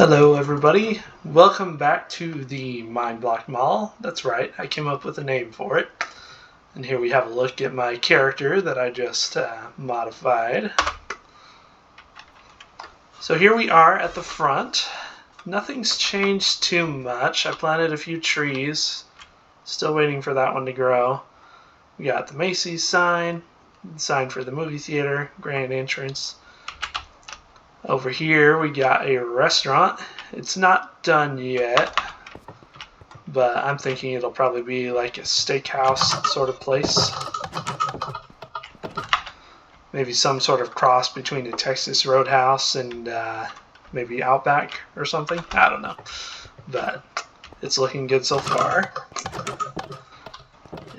Hello everybody, welcome back to the Mineblock Mall. That's right, I came up with a name for it. And here we have a look at my character that I just modified. So here we are at the front. Nothing's changed too much. I planted a few trees. Still waiting for that one to grow. We got the Macy sign for the movie theater, grand entrance. Over here we got a restaurant. It's not done yet, but I'm thinking it'll probably be like a steakhouse sort of place. Maybe some sort of cross between a Texas Roadhouse and maybe Outback or something. I don't know, but it's looking good so far.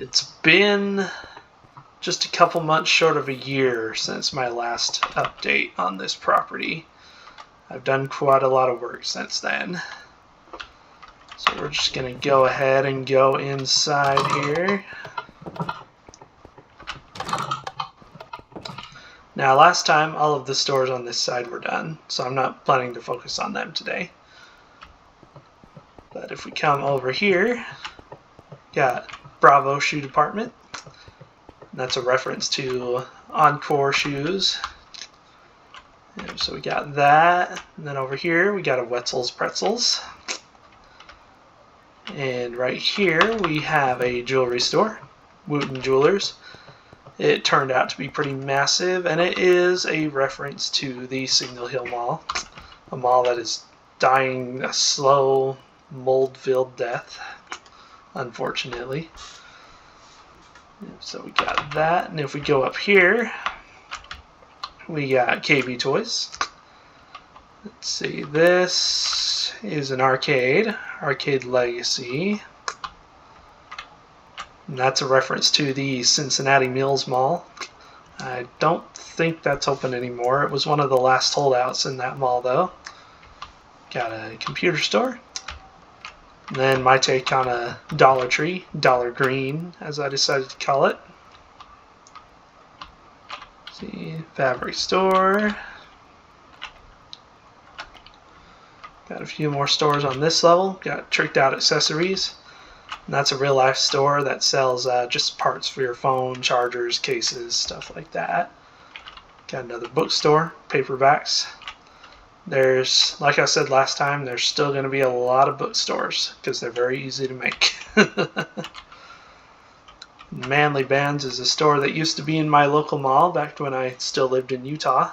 It's been just a couple months short of a year since my last update on this property. I've done quite a lot of work since then. So we're just going to go ahead and go inside here. Now last time all of the stores on this side were done, so I'm not planning to focus on them today. But if we come over here, got Bravo Shoe Department. That's a reference to Encore shoes. And so we got that. And then over here we got a Wetzel's Pretzels. And right here we have a jewelry store, Wooten Jewelers. It turned out to be pretty massive, and it is a reference to the Signal Hill Mall, a mall that is dying a slow, mold-filled death, unfortunately. So we got that, and if we go up here, we got KB Toys. Let's see, this is an Arcade Legacy. And that's a reference to the Cincinnati Mills Mall. I don't think that's open anymore. It was one of the last holdouts in that mall, though. Got a computer store. And then my take on a Dollar Tree, Dollar Green, as I decided to call it. Let's see, fabric store. Got a few more stores on this level. Got Tricked Out Accessories. And that's a real life store that sells just parts for your phone, chargers, cases, stuff like that. Got another bookstore, paperbacks. There's, like I said last time, there's still going to be a lot of bookstores because they're very easy to make. Manly Bands is a store that used to be in my local mall back when I still lived in Utah.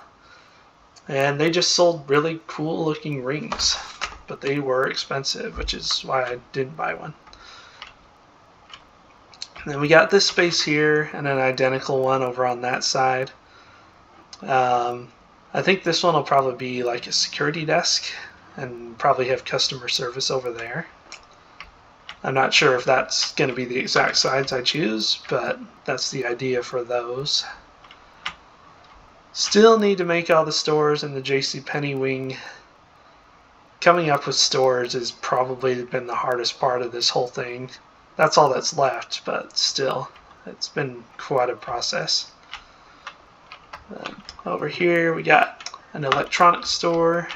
And they just sold really cool looking rings, but they were expensive, which is why I didn't buy one. And then we got this space here and an identical one over on that side. I think this one will probably be like a security desk and probably have customer service over there. I'm not sure if that's going to be the exact size I choose, but that's the idea for those. Still need to make all the stores in the Penney wing. Coming up with stores has probably been the hardest part of this whole thing. That's all that's left, but still, it's been quite a process. Over here we got an electronics store.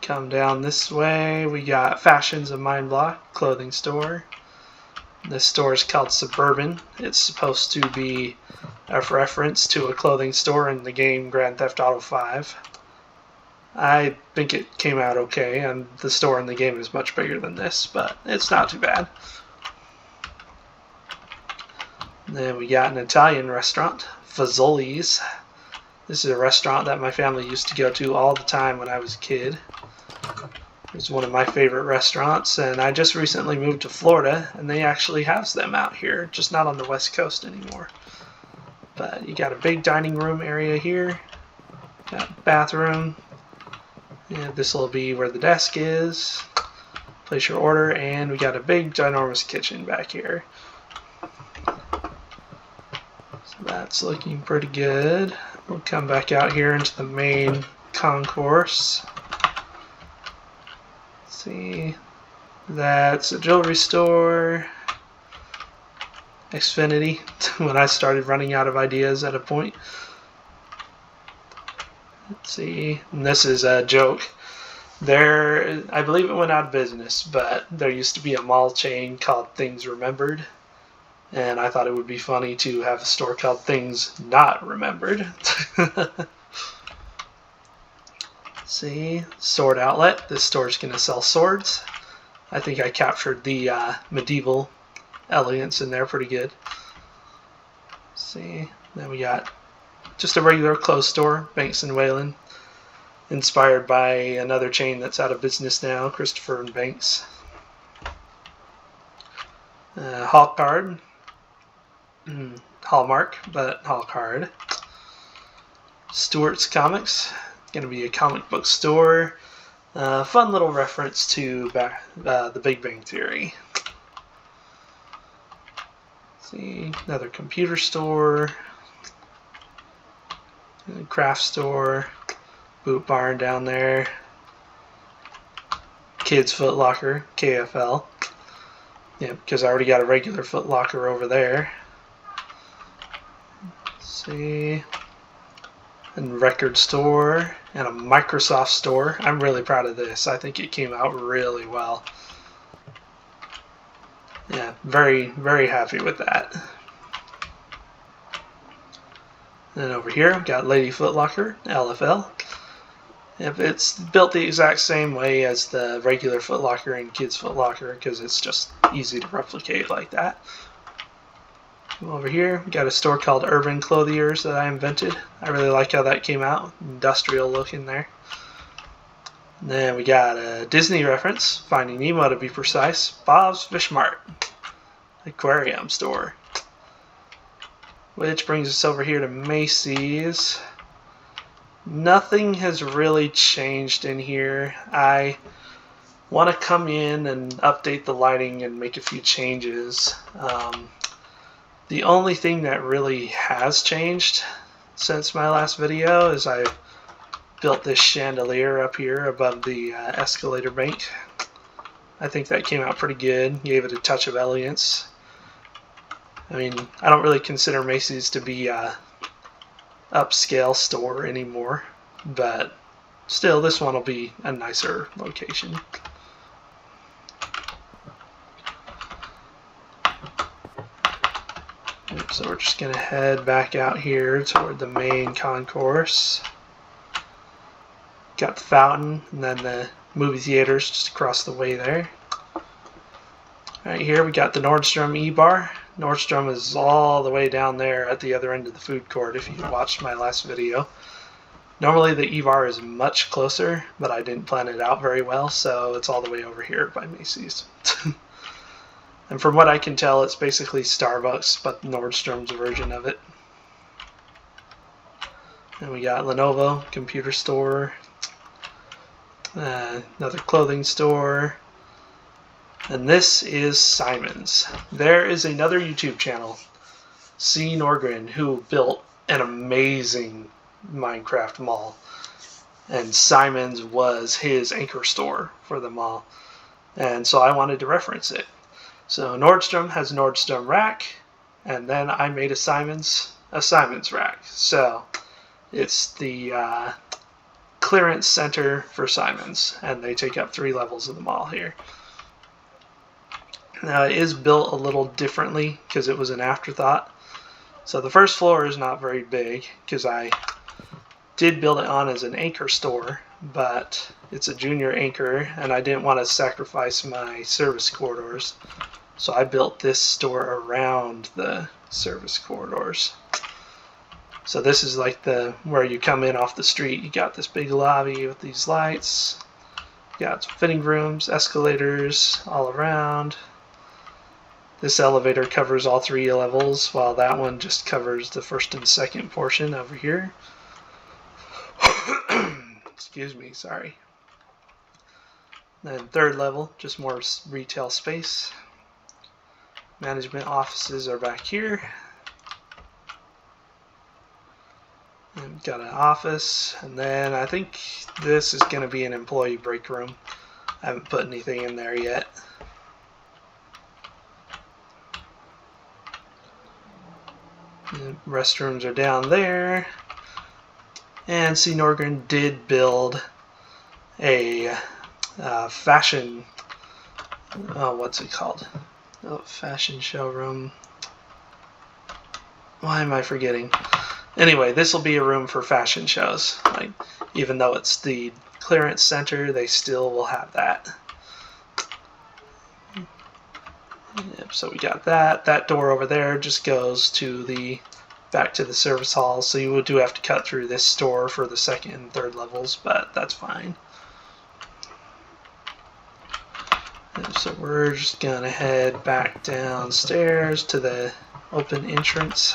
Come down this way, we got Fashions of Mineblock, clothing store. This store is called Suburban. It's supposed to be a reference to a clothing store in the game Grand Theft Auto 5. I think it came out okay, and the store in the game is much bigger than this, but it's not too bad. Then we got an Italian restaurant, Fazoli's. This is a restaurant that my family used to go to all the time when I was a kid. It was one of my favorite restaurants, and I just recently moved to Florida, and they actually have them out here, just not on the West Coast anymore. But you got a big dining room area here, got a bathroom, and this will be where the desk is. Place your order, and we got a big ginormous kitchen back here. That's looking pretty good. We'll come back out here into the main concourse. Let's see, that's a jewelry store. Xfinity, when I started running out of ideas at a point. Let's see, and this is a joke. There, I believe it went out of business, but there used to be a mall chain called Things Remembered, and I thought it would be funny to have a store called Things Not Remembered. See, sword outlet. This store is going to sell swords. I think I captured the medieval elegance in there pretty good. See, then we got just a regular clothes store, Banks and Whalen, inspired by another chain that's out of business now, Christopher and Banks. Hall card, Hallmark, but Hall card. Stewart's Comics, going to be a comic book store. Fun little reference to the Big Bang Theory. See, another computer store, craft store, Boot Barn down there, Kids Foot Locker, KFL. Yeah, because I already got a regular Foot Locker over there. Let's see, and record store and a Microsoft store. I'm really proud of this. I think it came out really well. Yeah, very, very happy with that. And over here, I've got Lady Foot Locker, LFL. Yep, it's built the exact same way as the regular Foot Locker and Kids Foot Locker because it's just easy to replicate like that. Over here, we got a store called Urban Clothiers that I invented. I really like how that came out, industrial look in there. And then we got a Disney reference, Finding Nemo to be precise, Bob's Fish Mart, aquarium store. Which brings us over here to Macy's. Nothing has really changed in here. I want to come in and update the lighting and make a few changes. The only thing that really has changed since my last video is I built this chandelier up here above the escalator bank. I think that came out pretty good, gave it a touch of elegance. I mean, I don't really consider Macy's to be a upscale store anymore, but still this one will be a nicer location. So we're just going to head back out here toward the main concourse. Got the fountain and then the movie theaters just across the way there. Right here we got the Nordstrom E-Bar. Nordstrom is all the way down there at the other end of the food court if you watched my last video. Normally the E-Bar is much closer, but I didn't plan it out very well, so it's all the way over here by Macy's. And from what I can tell, it's basically Starbucks, but Nordstrom's version of it. And we got Lenovo, computer store, another clothing store, and this is Simon's. There is another YouTube channel, C Norgren, who built an amazing Minecraft mall, and Simon's was his anchor store for the mall, and so I wanted to reference it. So Nordstrom has Nordstrom Rack, and then I made a Simon's Rack. So it's the clearance center for Simon's, and they take up 3 levels of the mall here. Now it is built a little differently because it was an afterthought. So the first floor is not very big because I did build it on as an anchor store, but it's a junior anchor and I didn't want to sacrifice my service corridors. So I built this store around the service corridors. So this is like where you come in off the street. You got this big lobby with these lights. You got some fitting rooms, escalators all around. This elevator covers all 3 levels, while that one just covers the first and second portion over here. Excuse me, sorry. Then 3rd level, just more retail space. Management offices are back here. And we've got an office, and then I think this is going to be an employee break room. I haven't put anything in there yet. The restrooms are down there. And C Norgren did build a fashion, what's it called? Oh, fashion showroom. Why am I forgetting? Anyway, this will be a room for fashion shows. Like, even though it's the clearance center, they still will have that. Yep, so we got that. That door over there just goes to the back to the service hall. So you do have to cut through this store for the second and third levels, but that's fine. And so we're just gonna head back downstairs to the open entrance.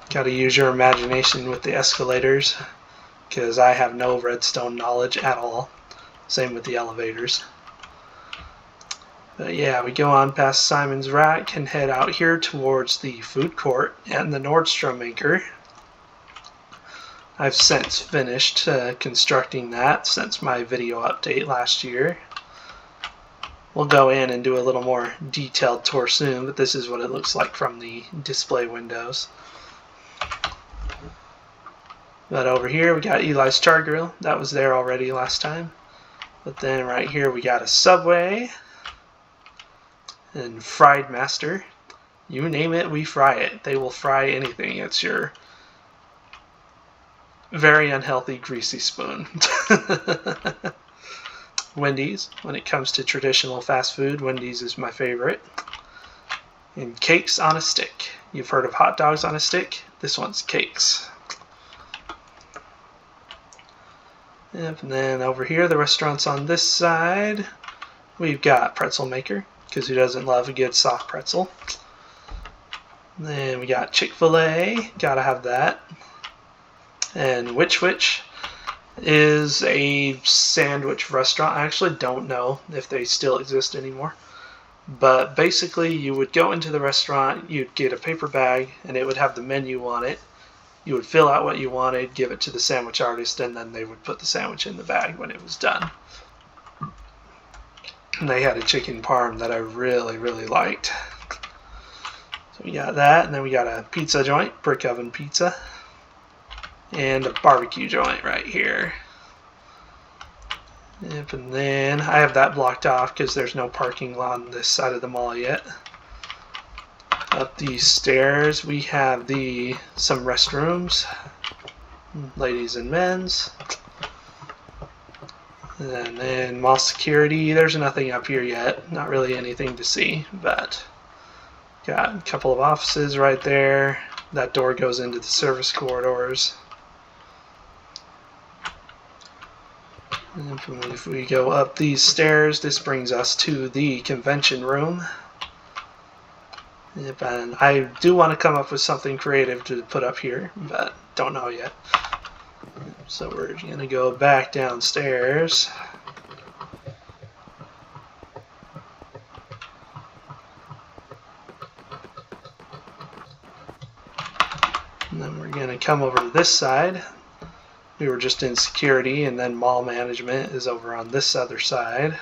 Gotta use your imagination with the escalators, because I have no redstone knowledge at all. Same with the elevators. But yeah, we go on past Simon's Rack and head out here towards the food court and the Nordstrom anchor. I've since finished constructing that since my video update last year. We'll go in and do a little more detailed tour soon, but this is what it looks like from the display windows. But over here we got Eli's Char Grill. That was there already last time. But then right here we got a Subway and Fried Master. You name it, we fry it. They will fry anything. It's your very unhealthy greasy spoon. Wendy's. When it comes to traditional fast food, Wendy's is my favorite. And cakes on a stick. You've heard of hot dogs on a stick? This one's cakes. Yep, and then over here, the restaurants on this side, we've got Pretzel Maker, because who doesn't love a good soft pretzel? And then we got Chick-fil-A, gotta have that. And Which Wich is a sandwich restaurant. I actually don't know if they still exist anymore. But basically, you would go into the restaurant, you'd get a paper bag, and it would have the menu on it. You would fill out what you wanted, give it to the sandwich artist, and then they would put the sandwich in the bag when it was done. And they had a chicken parm that I really, really liked. So we got that, and then we got a pizza joint, brick oven pizza, and a barbecue joint right here. Yep, and then I have that blocked off because there's no parking on this side of the mall yet. Up these stairs we have some restrooms, ladies and men's. And then mall security, there's nothing up here yet, not really anything to see, but got a couple of offices right there. That door goes into the service corridors. And if we go up these stairs, this brings us to the convention room. Yep, and I do want to come up with something creative to put up here, but don't know yet. So we're going to go back downstairs. And then we're going to come over to this side. We were just in security, and then mall management is over on this other side.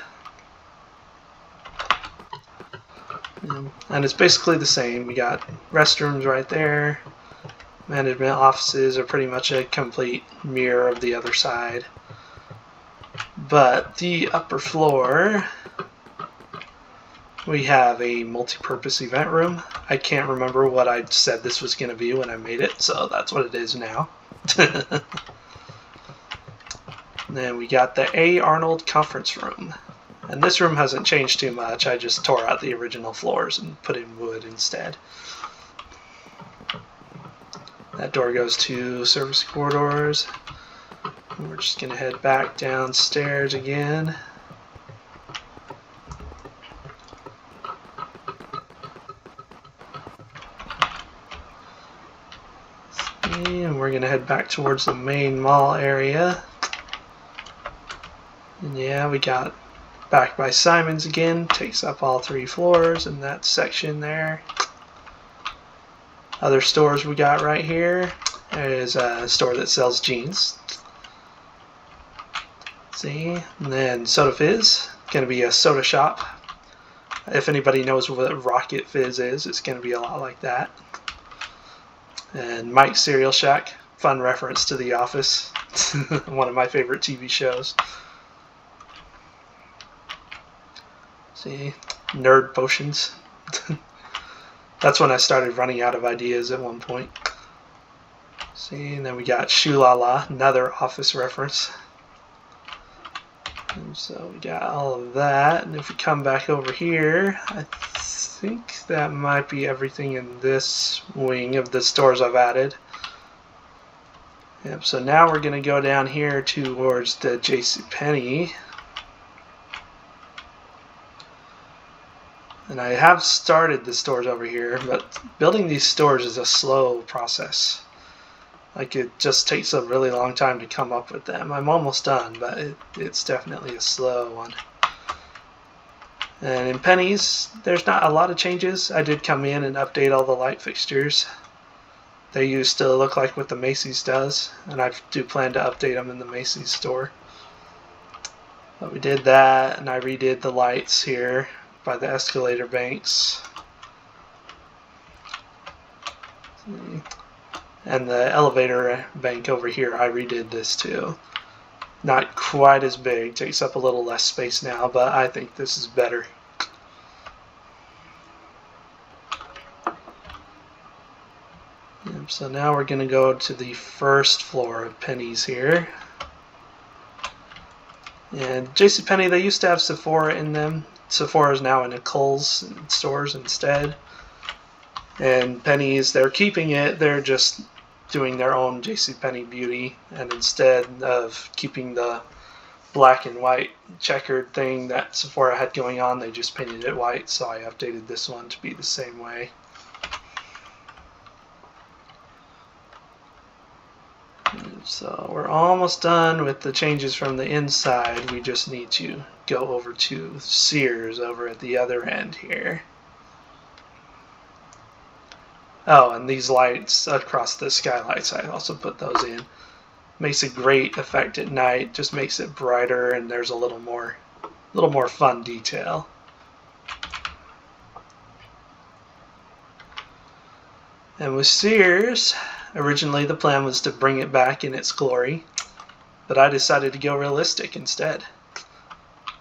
And it's basically the same. We got restrooms right there. Management offices are pretty much a complete mirror of the other side. But the upper floor, we have a multi-purpose event room. I can't remember what I said this was going to be when I made it, so that's what it is now. And then we got the A. Arnold conference room. And this room hasn't changed too much. I just tore out the original floors and put in wood instead. That door goes to service corridors. And we're just going to head back downstairs again. And we're going to head back towards the main mall area. And yeah, we got back by Simon's again, takes up all 3 floors in that section there. Other stores we got right here. There's a store that sells jeans. See, and then Soda Fizz, gonna be a soda shop. If anybody knows what Rocket Fizz is, it's going to be a lot like that. And Mike's Cereal Shack, fun reference to The Office, one of my favorite TV shows. See, Nerd Potions. That's when I started running out of ideas at one point. See, and then we got Shoo La La, another Office reference. And so we got all of that, and if we come back over here, I think that might be everything in this wing of the stores I've added. Yep, so now we're going to go down here towards the JCPenney. And I have started the stores over here, but building these stores is a slow process. Like, it just takes a really long time to come up with them. I'm almost done, but it's definitely a slow one. And in Penney's, there's not a lot of changes. I did come in and update all the light fixtures. They used to look like what the Macy's does, and I do plan to update them in the Macy's store. But we did that, and I redid the lights here by the escalator banks. And the elevator bank over here, I redid this too. Not quite as big, takes up a little less space now, but I think this is better. Yep, so now we're going to go to the first floor of Penney's here. And JCPenney, they used to have Sephora in them. Sephora is now in a Kohl's stores instead. And Penney's, they're keeping it, they're just doing their own JCPenney beauty, and instead of keeping the black and white checkered thing that Sephora had going on, they just painted it white, so I updated this one to be the same way. And so we're almost done with the changes from the inside. We just need to go over to Sears over at the other end here. Oh, and these lights across the skylights, I also put those in. Makes a great effect at night, just makes it brighter, and there's a little more fun detail. And with Sears, originally the plan was to bring it back in its glory, but I decided to go realistic instead.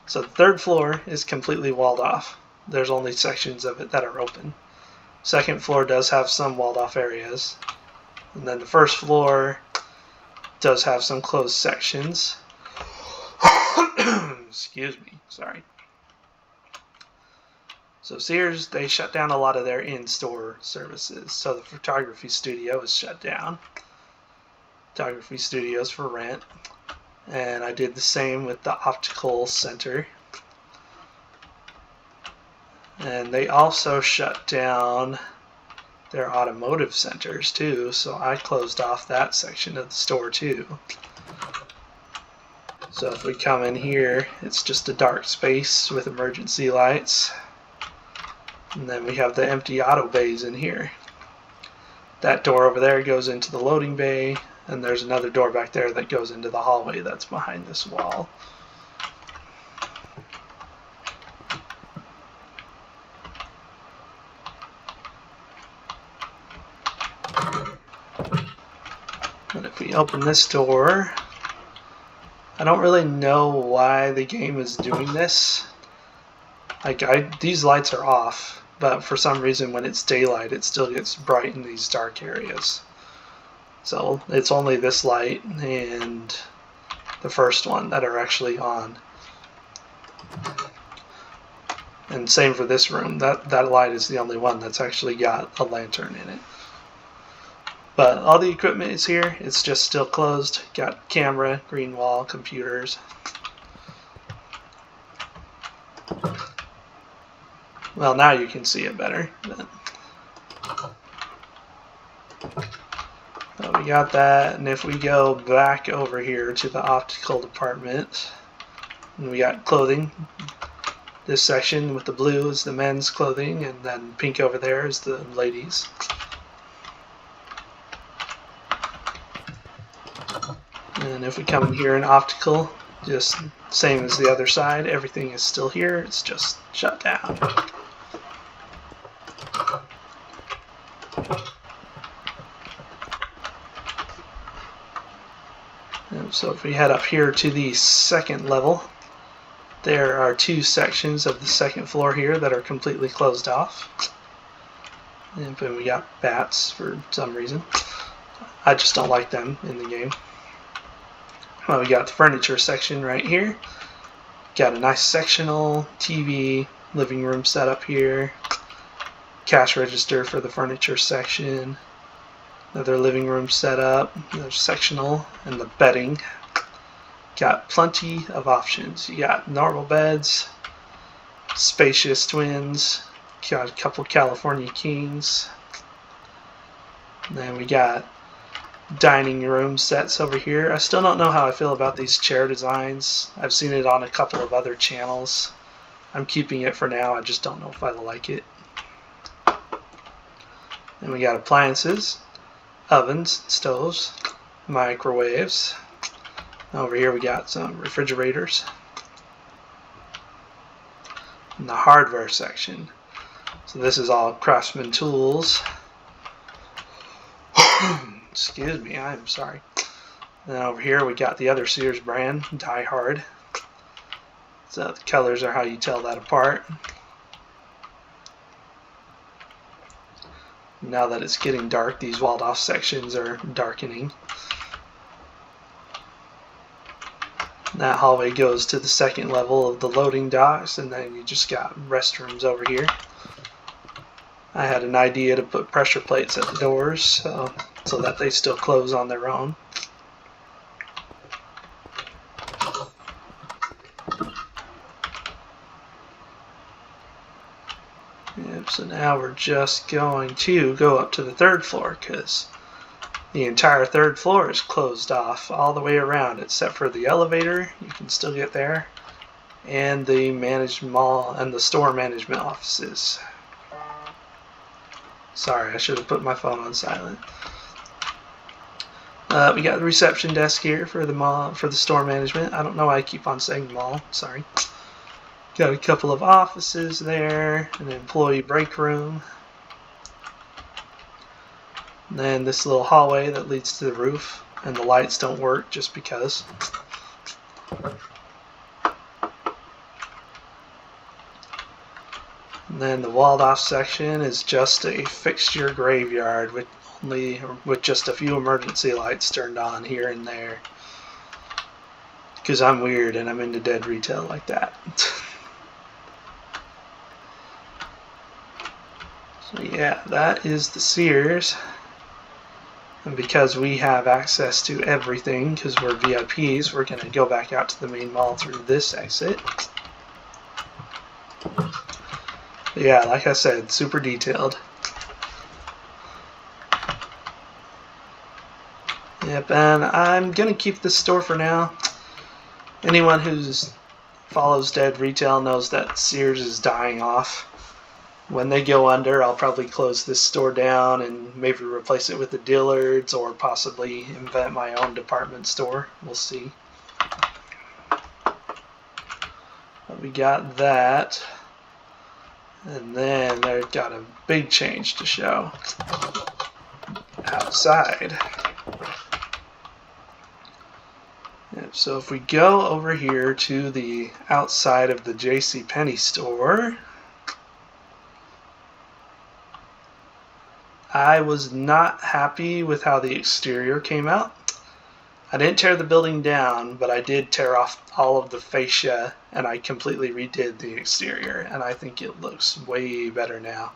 So the third floor is completely walled off. There's only sections of it that are open. Second floor does have some walled off areas. And then the first floor does have some closed sections. Excuse me, sorry. So Sears, they shut down a lot of their in-store services. So the photography studio is shut down. Photography studios for rent. And I did the same with the optical center. And they also shut down their automotive centers too, so I closed off that section of the store too. So if we come in here, it's just a dark space with emergency lights. And then we have the empty auto bays in here. That door over there goes into the loading bay, and there's another door back there that goes into the hallway that's behind this wall. And if we open this door, I don't really know why the game is doing this. Like, these lights are off, but for some reason when it's daylight it still gets bright in these dark areas. So it's only this light and the first one that are actually on. And same for this room. That light is the only one that's actually got a lantern in it. But all the equipment is here. It's just still closed. Got camera, green wall, computers. Well, now you can see it better. But we got that, and if we go back over here to the optical department, and we got clothing. This section with the blue is the men's clothing, and then pink over there is the ladies. And if we come in here in optical, Just same as the other side, everything is still here, it's just shut down. And so if we head up here to the second level, there are two sections of the second floor here that are completely closed off. And then we got bats for some reason. I just don't like them in the game. Well, we got the furniture section right here. Got a nice sectional TV, living room setup here. Cash register for the furniture section. Another living room setup, another sectional, and the bedding. Got plenty of options. You got normal beds, spacious twins, got a couple California kings. And then we got dining room sets over here. I still don't know how I feel about these chair designs. I've seen it on a couple of other channels. I'm keeping it for now. I just don't know if I like it. Then we got appliances, ovens, stoves, microwaves. Over here we got some refrigerators. In the hardware section. So this is all Craftsman tools. Excuse me, I'm sorry. And then over here we got the other Sears brand, Die Hard. So the colors are how you tell that apart. Now that it's getting dark, these walled off sections are darkening. That hallway goes to the second level of the loading docks, and then you just got restrooms over here. I had an idea to put pressure plates at the doors so that they still close on their own. Yep, so now we're just going to go up to the third floor because the entire third floor is closed off all the way around except for the elevator. You can still get there, and the managed mall and the store management offices. Sorry, I should have put my phone on silent. We got the reception desk here for the mall, for the store management. I don't know why I keep on saying mall. Sorry. Got a couple of offices there, an employee break room. And then this little hallway that leads to the roof, and the lights don't work just because. And then the walled off section is just a fixture graveyard with just a few emergency lights turned on here and there. Because I'm weird and I'm into dead retail like that. So yeah, that is the Sears. And because we have access to everything, because we're VIPs, we're going to go back out to the main mall through this exit. But yeah, like I said, super detailed. Yep, and I'm going to keep this store for now. Anyone who follows dead retail knows that Sears is dying off. When they go under, I'll probably close this store down and maybe replace it with the Dillard's or possibly invent my own department store. We'll see. But we got that. And then they've got a big change to show outside. Yep, so if we go over here to the outside of the Penney store, I was not happy with how the exterior came out. I didn't tear the building down, but I did tear off all of the fascia and I completely redid the exterior, and I think it looks way better now.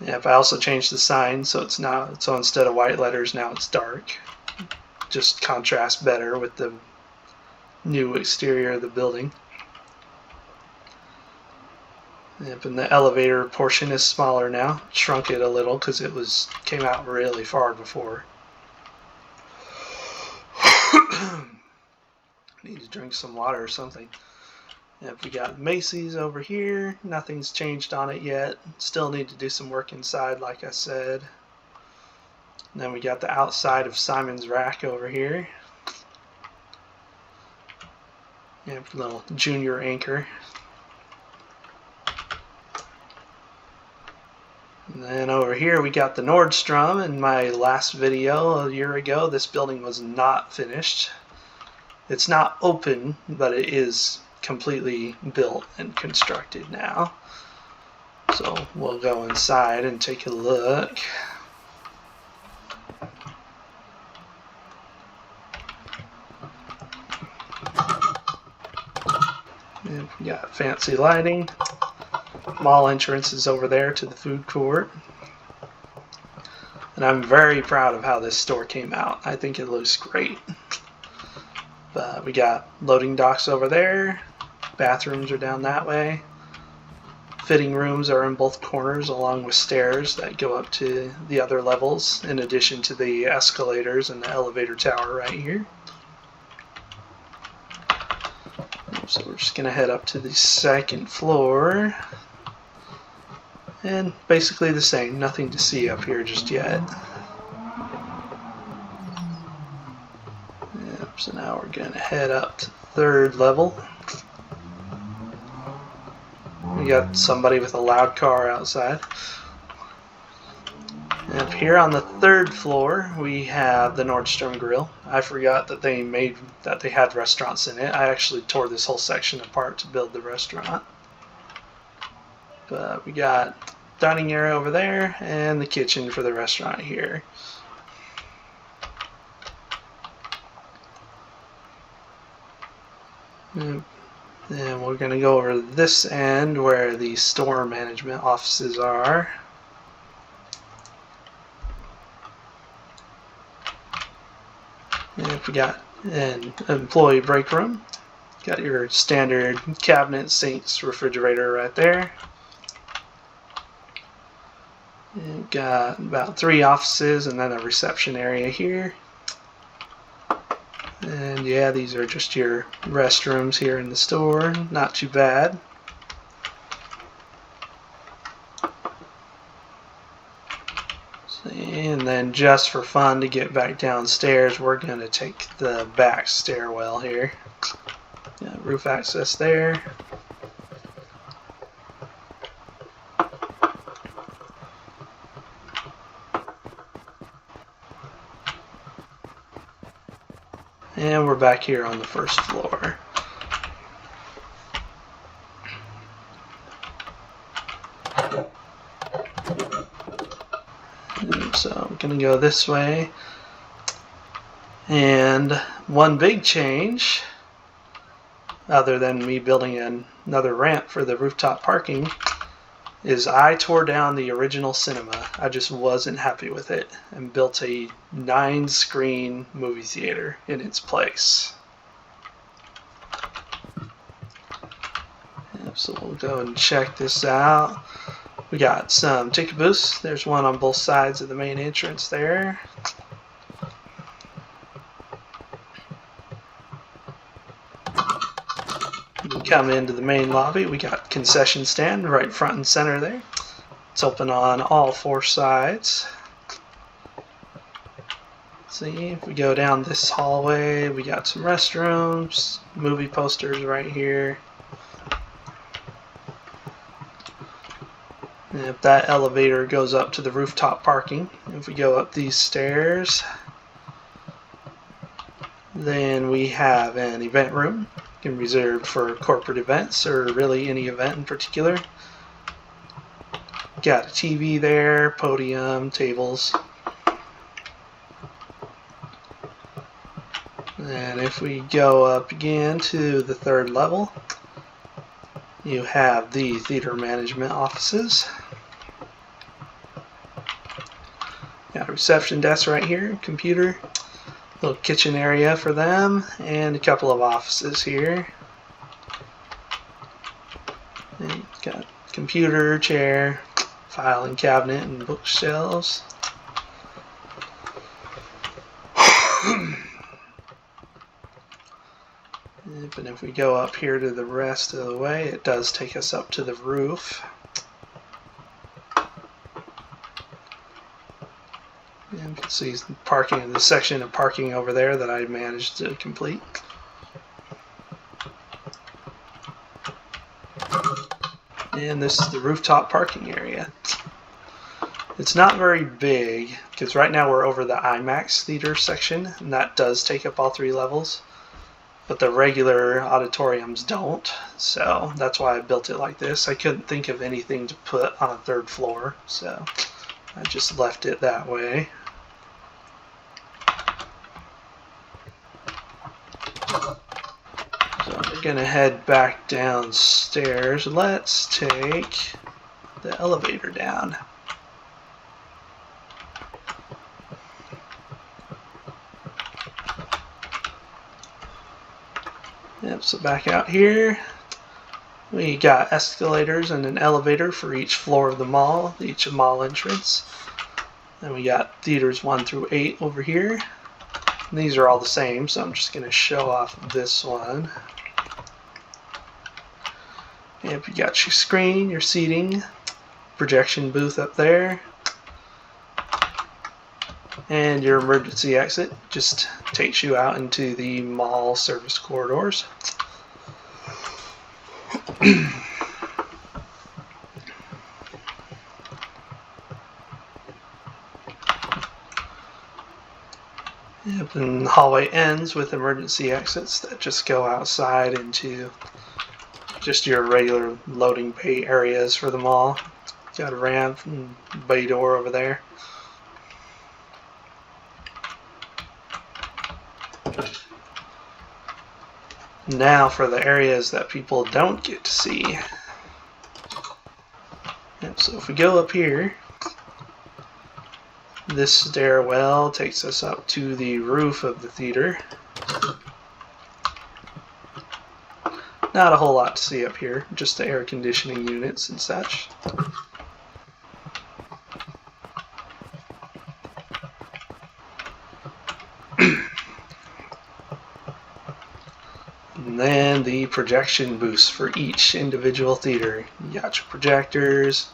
Yep, I also changed the sign so instead of white letters now it's dark. Just contrasts better with the new exterior of the building. Yep, and the elevator portion is smaller now. Shrunk it a little because it came out really far before. Need to drink some water or something. Yep, we got Macy's over here. Nothing's changed on it yet. Still need to do some work inside, like I said. And then we got the outside of Simon's Rack over here. Little junior anchor. And then over here we got the Nordstrom. In my last video a year ago, this building was not finished. It's not open, but it is completely built and constructed now. So we'll go inside and take a look. And we got fancy lighting. Mall entrance is over there to the food court. And I'm very proud of how this store came out. I think it looks great. But we got loading docks over there. Bathrooms are down that way. Fitting rooms are in both corners, along with stairs that go up to the other levels, in addition to the escalators and the elevator tower right here. So we're just going to head up to the second floor. And basically the same, nothing to see up here just yet. Yep, so now we're going to head up to the third level. We got somebody with a loud car outside. And up here on the third floor we have the Nordstrom grill. I forgot that they had restaurants in it. I actually tore this whole section apart to build the restaurant. But we got dining area over there and the kitchen for the restaurant here. And we're going to go over this end where the store management offices are. And we got an employee break room. Got your standard cabinet, sinks, refrigerator right there. You've got about 3 offices and then a reception area here. And yeah, these are just your restrooms here in the store. Not too bad. And then just for fun, to get back downstairs, we're going to take the back stairwell here. Got roof access there. And we're back here on the first floor. And so I'm going to go this way. And one big change, other than me building another ramp for the rooftop parking, is I tore down the original cinema. I just wasn't happy with it and built a 9-screen movie theater in its place. Yep, so we'll go and check this out. We got some ticket booths. There's one on both sides of the main entrance there. Come into the main lobby, we got concession stand right front and center there. It's open on all 4 sides. See, if we go down this hallway, we got some restrooms, movie posters right here. And if that elevator goes up to the rooftop parking, if we go up these stairs, then we have an event room. Reserved for corporate events or really any event in particular. Got a TV there, podium, tables. And if we go up again to the 3rd level, you have the theater management offices. Got a reception desk right here, computer. Little kitchen area for them, and a couple of offices here. And got computer, chair, filing cabinet, and bookshelves. And if we go up here to the rest of the way, it does take us up to the roof. And you can see parking, the section of parking over there that I managed to complete. And this is the rooftop parking area. It's not very big because right now we're over the IMAX theater section, and that does take up all 3 levels. But the regular auditoriums don't, so that's why I built it like this. I couldn't think of anything to put on a 3rd floor, so I just left it that way. So we're gonna head back downstairs. Let's take the elevator down. Yep, so back out here, we got escalators and an elevator for each floor of the mall, each mall entrance. And we got theaters 1 through 8 over here. And these are all the same, so I'm just going to show off this one. Yep, you got your screen, your seating, projection booth up there, and your emergency exit just takes you out into the mall service corridors. Yep, and the hallway ends with emergency exits that just go outside into just your regular loading bay areas for the mall. Got a ramp and bay door over there. Now for the areas that people don't get to see. Yep, so if we go up here, this stairwell takes us up to the roof of the theater. Not a whole lot to see up here, just the air conditioning units and such. And then the projection booths for each individual theater. You got your projectors,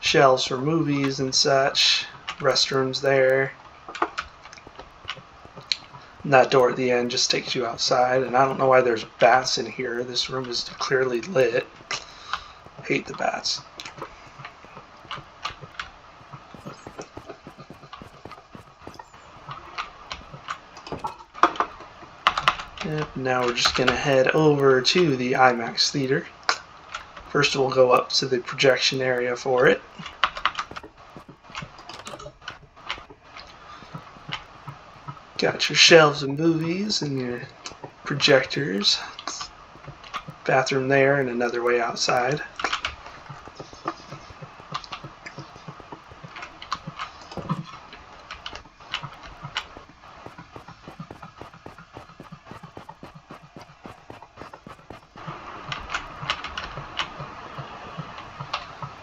shelves for movies and such, restrooms there. And that door at the end just takes you outside, and I don't know why there's bats in here. This room is clearly lit. Hate the bats. Yep, now we're just going to head over to the IMAX theater. First we'll go up to the projection area for it. Got your shelves of movies and your projectors. Bathroom there and another way outside.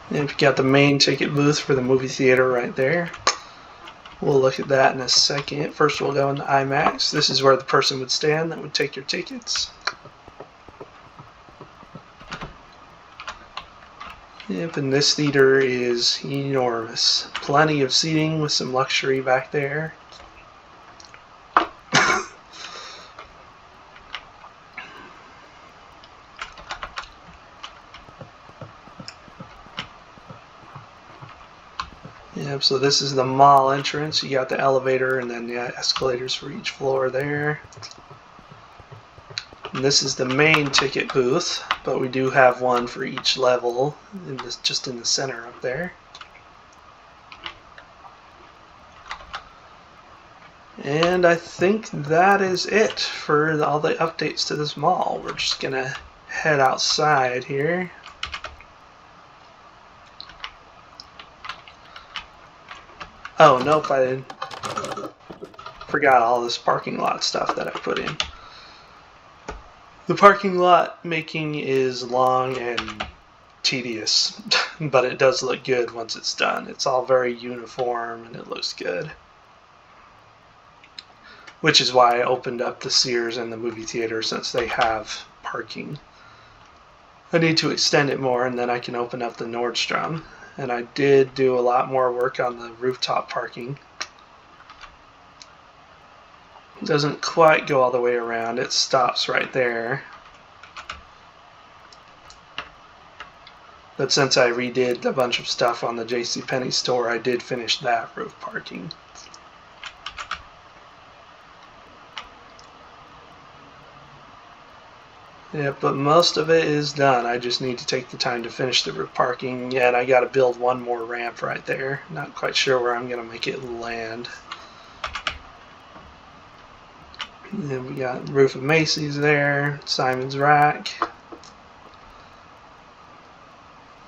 And you've got the main ticket booth for the movie theater right there. We'll look at that in a second. First we'll go into IMAX. This is where the person would stand that would take your tickets. Yep, and this theater is enormous. Plenty of seating with some luxury back there. Yep, so this is the mall entrance. You got the elevator and then escalators for each floor there. And this is the main ticket booth, but we do have one for each level, just in the center up there. And I think that is it for all the updates to this mall. We're just gonna head outside here. Oh, nope, I forgot all this parking lot stuff that I put in. The parking lot making is long and tedious, but it does look good once it's done. It's all very uniform and it looks good. Which is why I opened up the Sears and the movie theater, since they have parking. I need to extend it more and then I can open up the Nordstrom. And I did do a lot more work on the rooftop parking. It doesn't quite go all the way around. It stops right there. But since I redid a bunch of stuff on the JCPenney store, I did finish that roof parking. Yeah, but most of it is done. I just need to take the time to finish the roof parking, and I got to build one more ramp right there. Not quite sure where I'm going to make it land. And then we got the roof of Macy's there, Simon's Rack.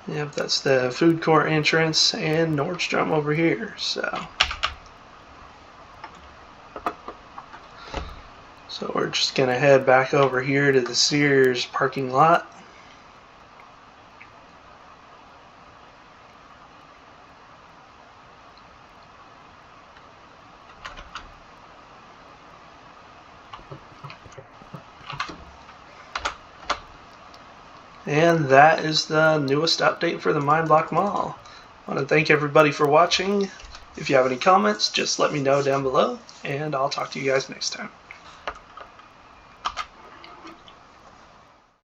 Yep, that's the food court entrance, and Nordstrom over here. So we're just going to head back over here to the Sears parking lot. And that is the newest update for the Mineblock Mall. I want to thank everybody for watching. If you have any comments, just let me know down below, and I'll talk to you guys next time.